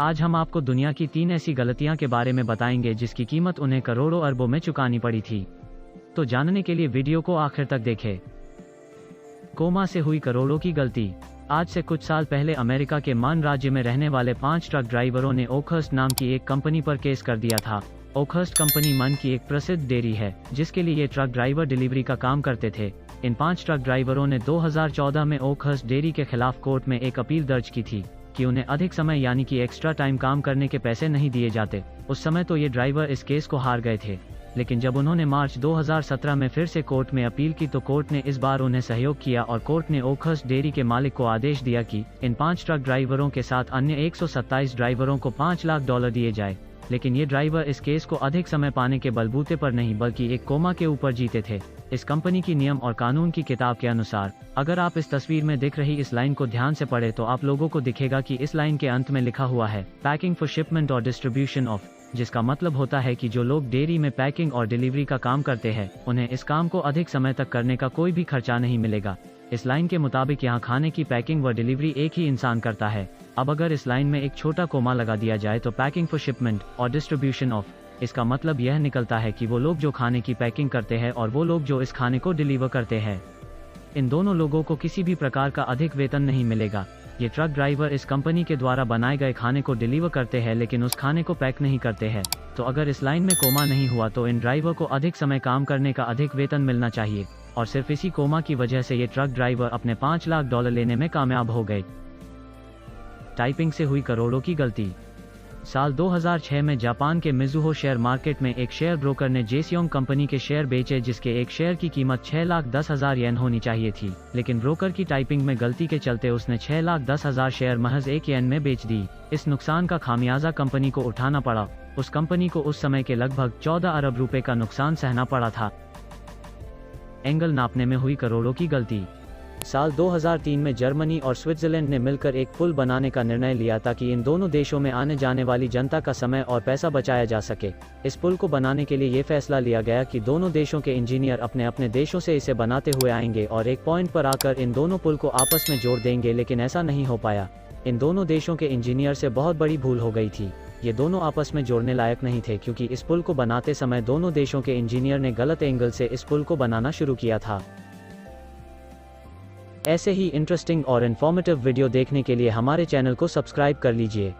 आज हम आपको दुनिया की 3 ऐसी गलतियां के बारे में बताएंगे जिसकी कीमत उन्हें करोड़ों अरबों में चुकानी पड़ी थी। तो जानने के लिए वीडियो को आखिर तक देखें। कोमा से हुई करोड़ों की गलती। आज से कुछ साल पहले अमेरिका के मान राज्य में रहने वाले 5 ट्रक ड्राइवरों ने ओकहर्स्ट नाम की एक कंपनी पर केस कर दिया था। ओकहर्स्ट कंपनी मन की एक प्रसिद्ध डेयरी है जिसके लिए ये ट्रक ड्राइवर डिलीवरी का काम करते थे। इन 5 ट्रक ड्राइवरों ने 2014 में ओकहर्स्ट डेयरी के खिलाफ कोर्ट में एक अपील दर्ज की थी कि उन्हें अधिक समय यानी कि एक्स्ट्रा टाइम काम करने के पैसे नहीं दिए जाते। उस समय तो ये ड्राइवर इस केस को हार गए थे, लेकिन जब उन्होंने मार्च 2017 में फिर से कोर्ट में अपील की तो कोर्ट ने इस बार उन्हें सहयोग किया और कोर्ट ने ओकहर्स्ट डेयरी के मालिक को आदेश दिया कि इन 5 ट्रक ड्राइवरों के साथ अन्य 127 ड्राइवरों को $5 लाख दिए जाए। लेकिन ये ड्राइवर इस केस को अधिक समय पाने के बलबूते पर नहीं बल्कि एक कोमा के ऊपर जीते थे। इस कंपनी की नियम और कानून की किताब के अनुसार अगर आप इस तस्वीर में दिख रही इस लाइन को ध्यान से पढ़े तो आप लोगों को दिखेगा कि इस लाइन के अंत में लिखा हुआ है पैकिंग फॉर शिपमेंट और डिस्ट्रीब्यूशन ऑफ, जिसका मतलब होता है कि जो लोग डेयरी में पैकिंग और डिलीवरी का काम करते हैं उन्हें इस काम को अधिक समय तक करने का कोई भी खर्चा नहीं मिलेगा। इस लाइन के मुताबिक यहाँ खाने की पैकिंग व डिलीवरी एक ही इंसान करता है। अब अगर इस लाइन में एक छोटा कोमा लगा दिया जाए तो पैकिंग फॉर शिपमेंट और डिस्ट्रीब्यूशन ऑफ, इसका मतलब यह निकलता है कि वो लोग जो खाने की पैकिंग करते हैं और वो लोग जो इस खाने को डिलीवर करते हैं, इन दोनों लोगों को किसी भी प्रकार का अधिक वेतन नहीं मिलेगा। ये ट्रक ड्राइवर इस कंपनी के द्वारा बनाए गए खाने को डिलीवर करते हैं लेकिन उस खाने को पैक नहीं करते हैं। तो अगर इस लाइन में कोमा नहीं हुआ तो इन ड्राइवर को अधिक समय काम करने का अधिक वेतन मिलना चाहिए और सिर्फ इसी कोमा की वजह से ये ट्रक ड्राइवर अपने $5 लाख लेने में कामयाब हो गए। टाइपिंग से हुई करोड़ों की गलती। साल 2006 में जापान के मिज़ुहो शेयर मार्केट में एक शेयर ब्रोकर ने जेसियोंग कंपनी के शेयर बेचे जिसके एक शेयर की कीमत 6,10,000 येन होनी चाहिए थी, लेकिन ब्रोकर की टाइपिंग में गलती के चलते उसने 6,10,000 शेयर महज 1 येन में बेच दी। इस नुकसान का खामियाजा कंपनी को उठाना पड़ा। उस कंपनी को उस समय के लगभग 14 अरब रुपए का नुकसान सहना पड़ा था। एंगल नापने में हुई करोड़ों की गलती। साल 2003 में जर्मनी और स्विट्जरलैंड ने मिलकर एक पुल बनाने का निर्णय लिया ताकि इन दोनों देशों में आने जाने वाली जनता का समय और पैसा बचाया जा सके। इस पुल को बनाने के लिए ये फैसला लिया गया कि दोनों देशों के इंजीनियर अपने अपने देशों से इसे बनाते हुए आएंगे और एक पॉइंट पर आकर इन दोनों पुल को आपस में जोड़ देंगे, लेकिन ऐसा नहीं हो पाया। इन दोनों देशों के इंजीनियर से बहुत बड़ी भूल हो गई थी। ये दोनों आपस में जोड़ने लायक नहीं थे क्योंकि इस पुल को बनाते समय दोनों देशों के इंजीनियर ने गलत एंगल से इस पुल को बनाना शुरू किया था। ऐसे ही इंटरेस्टिंग और इन्फॉर्मेटिव वीडियो देखने के लिए हमारे चैनल को सब्सक्राइब कर लीजिए।